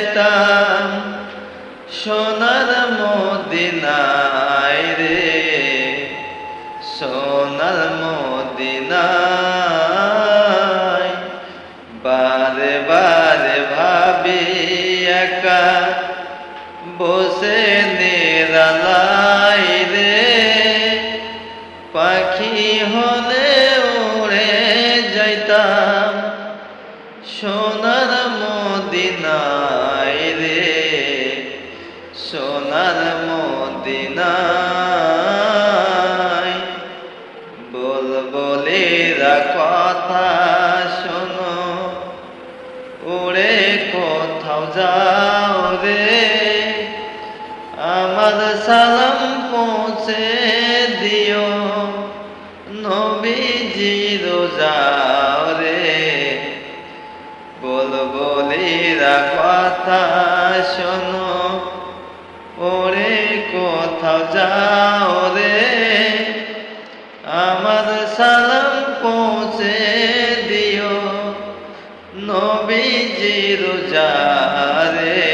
যাইতাম সোনার মদিনায় রে, সোনার মদিনায়। বারে বারে ভাবি একা বসে নিরালাই রে, পাখি হলে উড়ে যাইতাম সোনার মদিনায় রে, সোনার মদিনায়। বুলবুলিরা কথা শোনো, উড়ে কোথাও যাও রে, আমার সালাম পৌঁছে দিও নবীজির যাও রে। বুলবুলিরা কথা শোনো, ওরে কোথাও যাও রে, আমার সালাম পৌঁছে দিও নবীজির যারে।